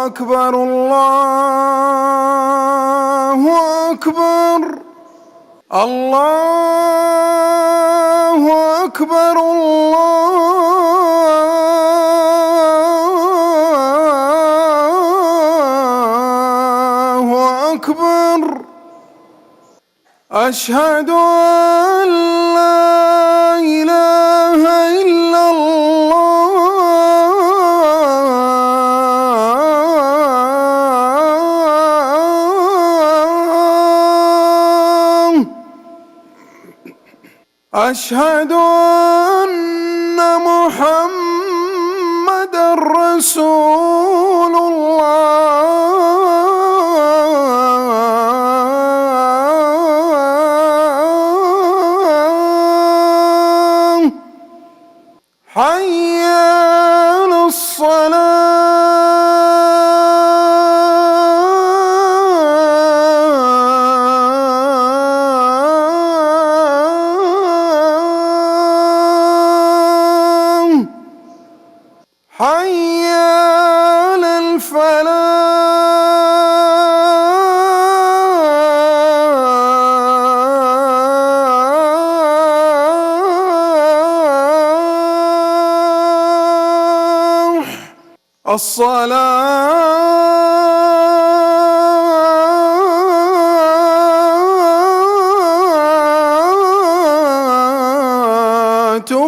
أكبر الله أكبر الله أكبر الله أكبر أشهد أن لا إله إلا الله أشهد أن محمدا رسول الله حي على الصلاة حي على الفلاح الصلاة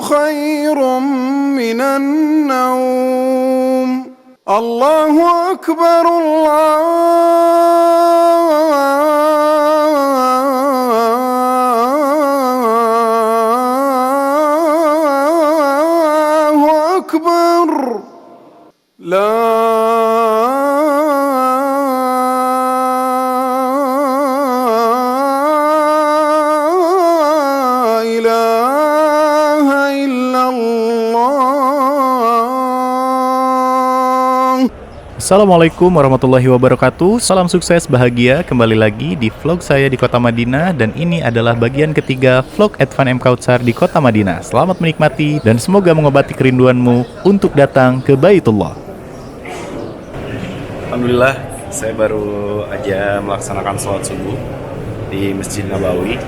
خير من النوم الله أكبر الله أكبر لا إله إلا الله. Assalamualaikum warahmatullahi wabarakatuh. Salam sukses bahagia. Kembali lagi di vlog saya di kota Madinah. Dan ini adalah bagian ketiga vlog Advan M. Kautsar di kota Madinah. Selamat menikmati dan semoga mengobati kerinduanmu untuk datang ke Baitullah. Alhamdulillah, saya baru aja melaksanakan sholat subuh di Masjid Nabawi.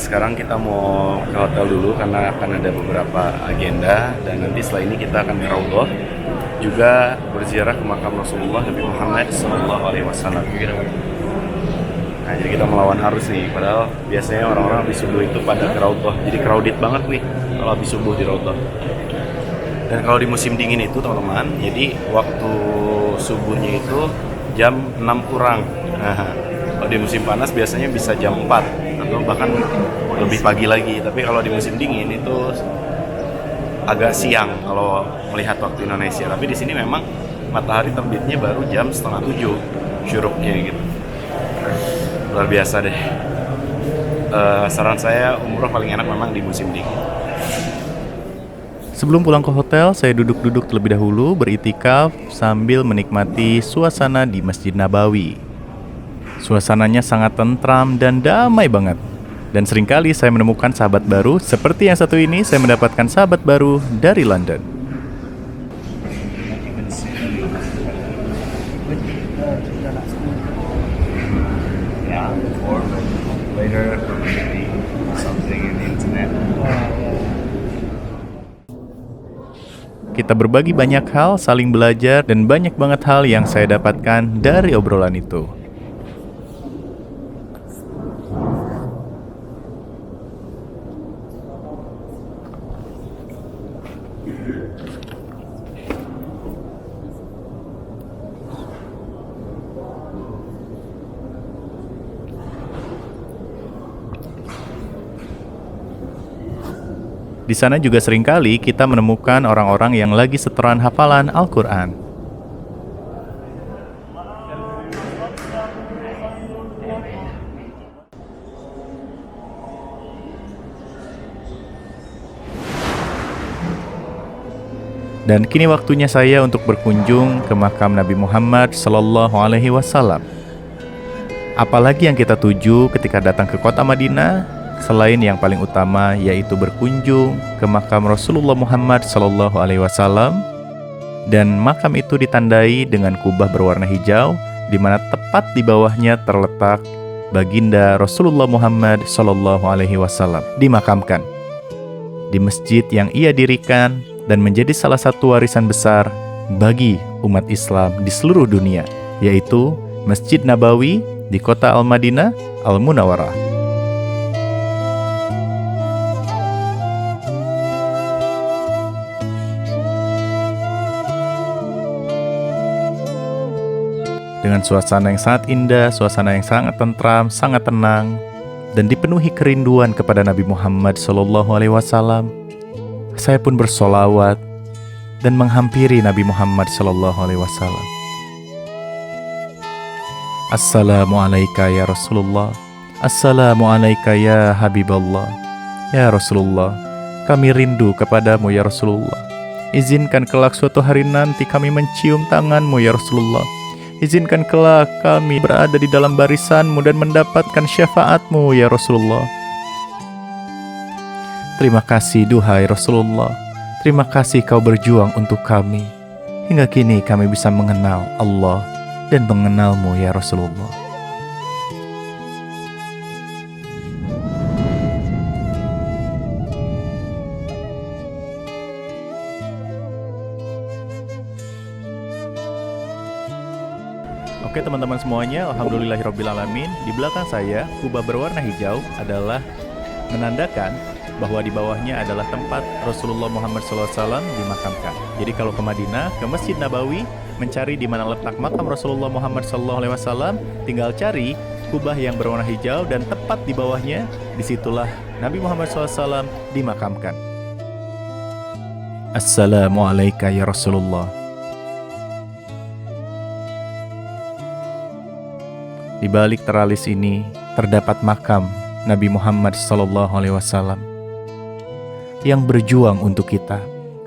Sekarang kita mau ke hotel dulu karena akan ada beberapa agenda, dan nanti setelah ini kita akan ke Raudhah, juga berziarah ke makam Rasulullah Nabi Muhammad SAW. Nah, jadi kita melawan arus nih, padahal biasanya orang-orang habis subuh itu pada ke Raudhah, jadi crowded banget nih kalau habis subuh di Raudhah. Dan kalau di musim dingin itu teman-teman, jadi waktu subuhnya itu jam 6 kurang. Nah, kalau di musim panas biasanya bisa jam 4 atau bahkan lebih pagi lagi. Tapi kalau di musim dingin itu agak siang kalau melihat waktu Indonesia. Tapi di sini memang matahari terbitnya baru jam 6:30 syuruknya gitu. Luar biasa deh. Saran saya umroh paling enak memang di musim dingin. Sebelum pulang ke hotel, saya duduk-duduk terlebih dahulu beritikaf sambil menikmati suasana di Masjid Nabawi. Suasananya sangat tentram dan damai banget. Dan seringkali saya menemukan sahabat baru, seperti yang satu ini saya mendapatkan sahabat baru dari London. Kita berbagi banyak hal, saling belajar, dan banyak banget hal yang saya dapatkan dari obrolan itu. Di sana juga seringkali kita menemukan orang-orang yang lagi setoran hafalan Al-Quran. Dan kini waktunya saya untuk berkunjung ke makam Nabi Muhammad SAW. Apalagi yang kita tuju ketika datang ke kota Madinah, selain yang paling utama yaitu berkunjung ke makam Rasulullah Muhammad SAW Dan makam itu ditandai dengan kubah berwarna hijau, di mana tepat di bawahnya terletak baginda Rasulullah Muhammad SAW dimakamkan di masjid yang ia dirikan dan menjadi salah satu warisan besar bagi umat Islam di seluruh dunia, yaitu Masjid Nabawi di kota Al-Madinah Al-Munawwarah. Dengan suasana yang sangat indah, suasana yang sangat tentram, sangat tenang, dan dipenuhi kerinduan kepada Nabi Muhammad SAW, saya pun bersolawat dan menghampiri Nabi Muhammad SAW. Assalamualaikum ya Rasulullah. Assalamualaikum ya Habiballah. Ya Rasulullah, kami rindu kepadamu ya Rasulullah. Izinkan kelak suatu hari nanti kami mencium tanganmu ya Rasulullah. Izinkan kelak kami berada di dalam barisanmu dan mendapatkan syafaatmu ya Rasulullah. Terima kasih duhai Rasulullah. Terima kasih kau berjuang untuk kami. Hingga kini kami bisa mengenal Allah dan mengenalmu ya Rasulullah. Oke teman-teman semuanya, alhamdulillahirrabbilalamin. Di belakang saya, kubah berwarna hijau adalah menandakan bahwa di bawahnya adalah tempat Rasulullah Muhammad SAW dimakamkan. Jadi kalau ke Madinah, ke Masjid Nabawi, mencari di mana letak makam Rasulullah Muhammad SAW, tinggal cari kubah yang berwarna hijau dan tepat di bawahnya, disitulah Nabi Muhammad SAW dimakamkan. Assalamualaikum ya Rasulullah. Di balik teralis ini terdapat makam Nabi Muhammad SAW yang berjuang untuk kita,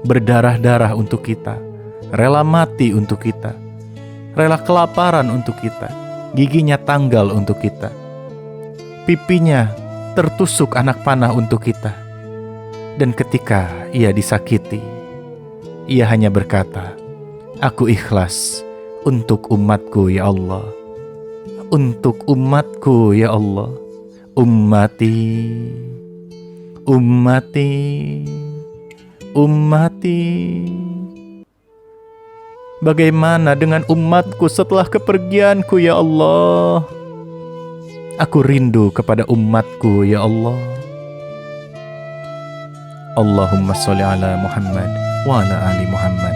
berdarah-darah untuk kita, rela mati untuk kita, rela kelaparan untuk kita, giginya tanggal untuk kita, pipinya tertusuk anak panah untuk kita. Dan ketika ia disakiti, ia hanya berkata, "Aku ikhlas untuk umatku ya Allah. Untuk umatku ya Allah. Ummati, ummati, ummati." Bagaimana dengan umatku setelah kepergianku ya Allah? Aku rindu kepada umatku ya Allah. Allahumma sholli ala Muhammad wa ala ali Muhammad.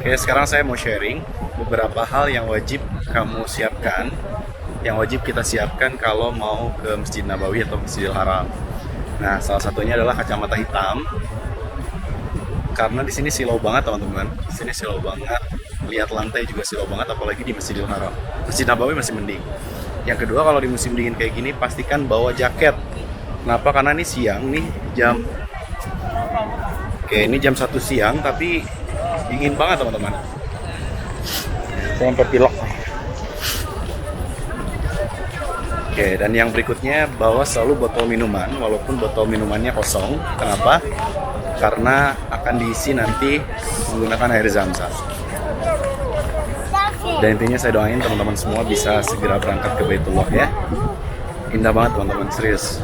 Oke, sekarang saya mau sharing beberapa hal yang wajib kamu siapkan, yang wajib kita siapkan kalau mau ke Masjid Nabawi atau Masjidil Haram. Nah, salah satunya adalah kacamata hitam, karena di sini silau banget teman-teman. Di sini silau banget, lihat lantai juga silau banget, apalagi di Masjidil Haram. Masjid Nabawi masih mending. Yang kedua, kalau di musim dingin kayak gini, pastikan bawa jaket. Kenapa? Karena ini siang nih, ini jam 1 siang, tapi dingin banget teman-teman. Saya sampai pilek. Oke, dan yang berikutnya bawa selalu botol minuman, walaupun botol minumannya kosong. Kenapa? Karena akan diisi nanti menggunakan air zam-zam. Dan intinya saya doain teman-teman semua bisa segera berangkat ke Baitullah ya. Indah banget teman-teman, serius.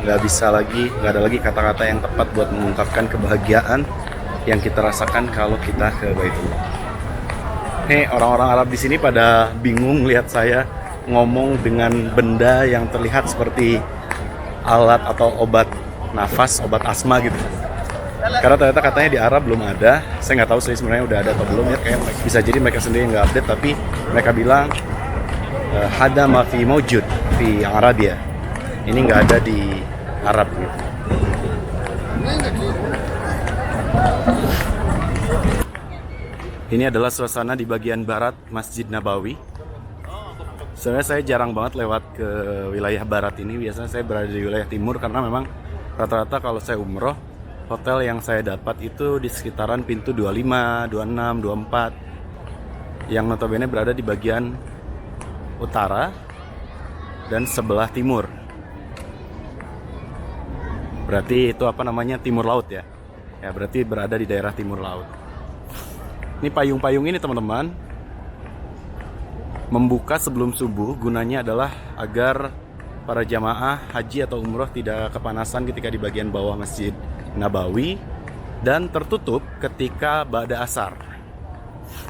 Nggak ada lagi kata-kata yang tepat buat mengungkapkan kebahagiaan yang kita rasakan kalau kita ke Baitullah. Nih, orang-orang Arab di sini pada bingung lihat saya ngomong dengan benda yang terlihat seperti alat atau obat nafas, obat asma gitu. Karena ternyata katanya di Arab belum ada. Saya nggak tahu sih sebenarnya udah ada atau belum ya. Kayak bisa jadi mereka sendiri nggak update, tapi mereka bilang hada ma fi mawjud fi Arabia. Ini nggak ada di Arab gitu. Ini adalah suasana di bagian barat Masjid Nabawi. Sebenarnya saya jarang banget lewat ke wilayah barat ini. Biasanya saya berada di wilayah timur karena memang rata-rata kalau saya umroh, hotel yang saya dapat itu di sekitaran pintu 25, 26, 24 yang notabene berada di bagian utara dan sebelah timur. Berarti itu apa namanya, timur laut ya. Ya berarti berada di daerah timur laut. Ini payung-payung ini teman-teman membuka sebelum subuh, gunanya adalah agar para jamaah haji atau umroh tidak kepanasan ketika di bagian bawah Masjid Nabawi, dan tertutup ketika ba'da asar.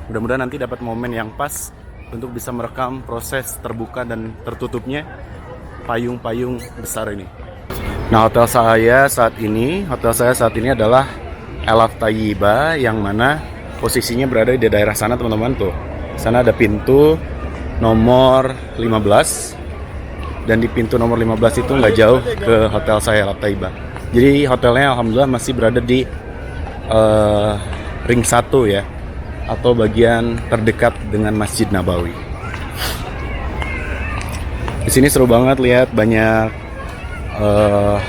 Mudah-mudahan nanti dapat momen yang pas untuk bisa merekam proses terbuka dan tertutupnya payung-payung besar ini. Nah, hotel saya saat ini adalah Elaf Tayyiba, yang mana posisinya berada di daerah sana teman-teman tuh. Sana ada pintu nomor 15, dan di pintu nomor 15 itu nggak jauh ke hotel saya Elaf Tayyiba. Jadi hotelnya alhamdulillah masih berada di ring 1 ya, atau bagian terdekat dengan Masjid Nabawi. Di sini seru banget lihat banyak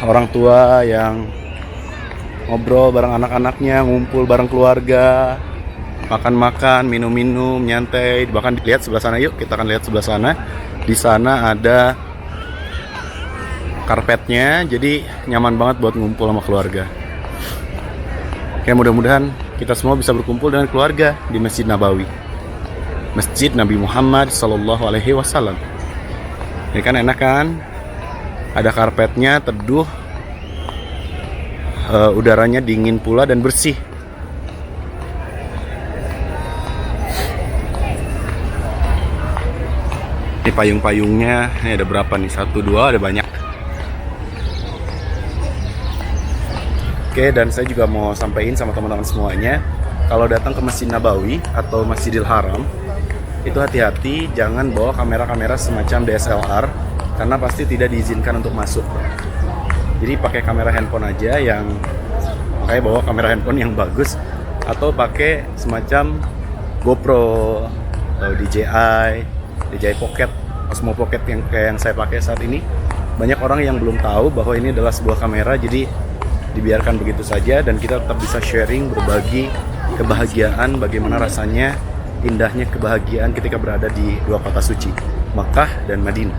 orang tua yang ngobrol bareng anak-anaknya, ngumpul bareng keluarga, makan-makan, minum-minum, nyantai. Bahkan lihat sebelah sana, yuk kita akan lihat sebelah sana. Di sana ada karpetnya, jadi nyaman banget buat ngumpul sama keluarga. Oke, mudah-mudahan kita semua bisa berkumpul dengan keluarga di Masjid Nabawi, Masjid Nabi Muhammad Sallallahu Alaihi Wasallam. Ini kan enak kan? Ada karpetnya, teduh, udaranya dingin pula dan bersih. Ini payung-payungnya, ini ada berapa nih? 1, 2, ada banyak. Oke, dan saya juga mau sampaikan sama teman-teman semuanya, kalau datang ke Masjid Nabawi atau Masjidil Haram, itu hati-hati, jangan bawa kamera-kamera semacam DSLR, karena pasti tidak diizinkan untuk masuk. Jadi pakai kamera handphone aja, makanya bawa kamera handphone yang bagus, atau pakai semacam GoPro atau DJI Pocket, Osmo Pocket yang kayak yang saya pakai saat ini. Banyak orang yang belum tahu bahwa ini adalah sebuah kamera, jadi dibiarkan begitu saja dan kita tetap bisa sharing, berbagi kebahagiaan, bagaimana rasanya indahnya kebahagiaan ketika berada di dua kota suci, Makkah dan Madinah.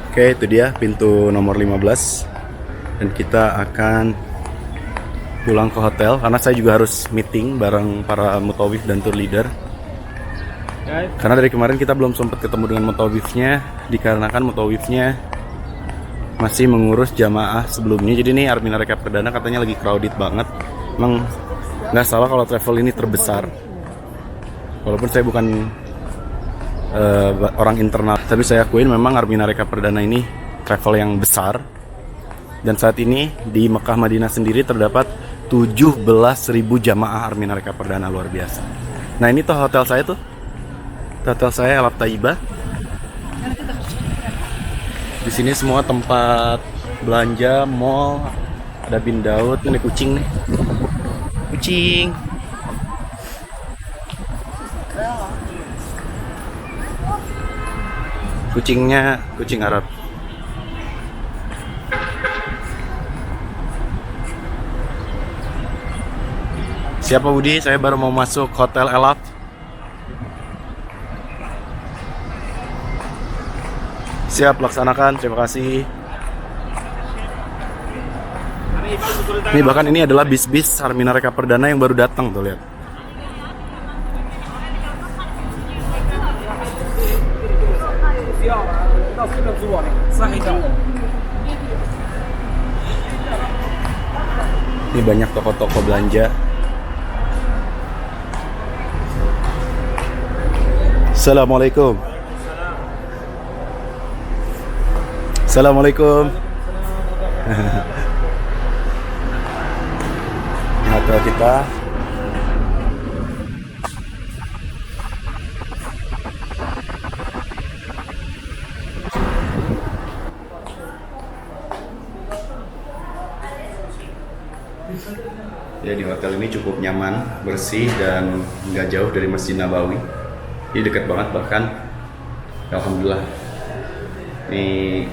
Oke, itu dia pintu nomor 15. Dan kita akan pulang ke hotel karena saya juga harus meeting bareng para mutawif dan tour leader. Karena dari kemarin kita belum sempat ketemu dengan mutawifnya, dikarenakan mutawifnya masih mengurus jamaah sebelumnya. Jadi ini Armina Rekap Perdana katanya lagi crowded banget. Emang nggak salah kalau travel ini terbesar. Walaupun saya bukan orang internal, tapi saya akuin memang Armina Rekap Perdana ini travel yang besar. Dan saat ini di Mekah Madinah sendiri terdapat 17.000 jamaah Armina Rekap Perdana, luar biasa. Nah ini tuh hotel saya tuh. Hotel saya Elaf Tayyiba. Di sini semua tempat belanja, mall, ada Bin Daud, ini kucing nih. Kucing. Kucingnya kucing Arab. Siapa Budi? Saya baru mau masuk Hotel Elaf. Siap, laksanakan. Terima kasih. Ini bahkan ini adalah bis-bis Armina Rekap Perdana yang baru datang tuh, lihat. Ini banyak toko-toko belanja. Assalamualaikum. Assalamualaikum. hotel kita. Ya, di hotel ini cukup nyaman, bersih, dan nggak jauh dari Masjid Nabawi. Ini dekat banget bahkan. Alhamdulillah. Ini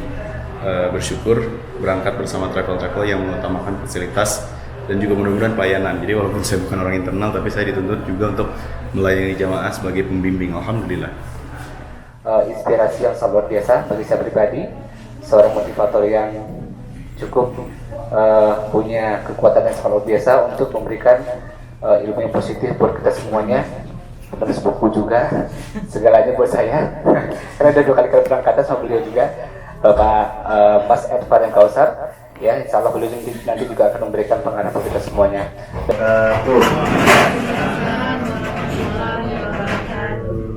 bersyukur berangkat bersama travel-travel yang mengutamakan fasilitas dan juga mudah-mudahan pelayanan. Jadi walaupun saya bukan orang internal, tapi saya dituntut juga untuk melayani jamaah sebagai pembimbing. Alhamdulillah. Inspirasi yang sangat luar biasa bagi saya pribadi, seorang motivator yang cukup punya kekuatan yang sangat luar biasa untuk memberikan ilmu yang positif buat kita semuanya, penulis buku juga, segalanya buat saya. Karena ada 2 kali berangkatan sama beliau juga, Bapak Mas Edvan Kausar. Ya, insya Allah beliau nanti juga akan memberikan pengarah buat kita semuanya.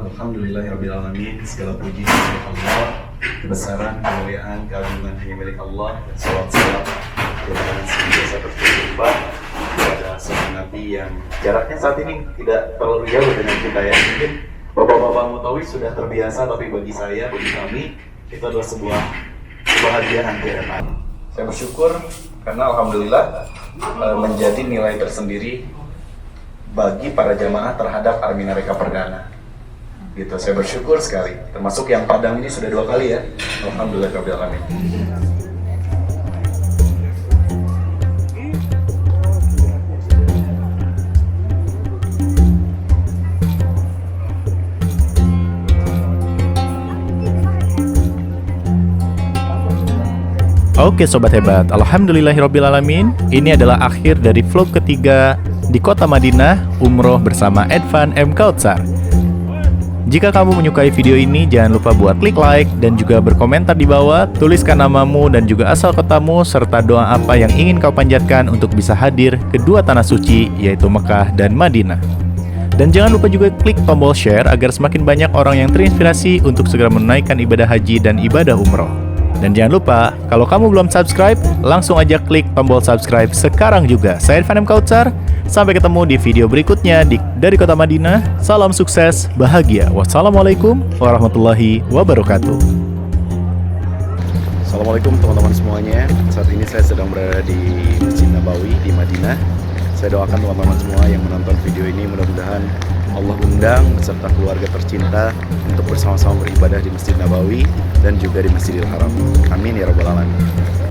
Alhamdulillahirrahmanirrahim. Segala puji milik Allah, kebesaran, kemuliaan, keagungan hanya milik Allah. Dan salawat salam kepada senantiasa tercurah kepada seorang Nabi yang jaraknya saat ini tidak terlalu jauh dengan kita ya. Mungkin bapak-bapak Mutawi sudah terbiasa, tapi bagi saya, bagi kami, itu adalah sebuah kebahagiaan kehidupan. Saya bersyukur karena alhamdulillah menjadi nilai tersendiri bagi para jamaah terhadap Armina Reka Perdana. Gitu, saya bersyukur sekali. Termasuk yang Padang ini sudah 2 kali ya. Alhamdulillah rabbil alamin. Oke sobat hebat, alhamdulillahirobbilalamin. Ini adalah akhir dari vlog ketiga di kota Madinah umroh bersama Edvan M. Kautsar. Jika kamu menyukai video ini, jangan lupa buat klik like dan juga berkomentar di bawah. Tuliskan namamu dan juga asal kotamu serta doa apa yang ingin kau panjatkan untuk bisa hadir ke 2 tanah suci, yaitu Mekah dan Madinah. Dan jangan lupa juga klik tombol share agar semakin banyak orang yang terinspirasi untuk segera menunaikan ibadah haji dan ibadah umroh. Dan jangan lupa, kalau kamu belum subscribe, langsung aja klik tombol subscribe sekarang juga. Saya Edvan M. Kautsar, sampai ketemu di video berikutnya dari Kota Madinah. Salam sukses, bahagia. Wassalamualaikum warahmatullahi wabarakatuh. Assalamualaikum teman-teman semuanya. Saat ini saya sedang berada di Masjid Nabawi di Madinah. Saya doakan teman-teman semua yang menonton video ini mudah-mudahan Allah undang beserta keluarga tercinta untuk bersama-sama beribadah di Masjid Nabawi dan juga di Masjidil Haram. Amin ya rabbal alamin.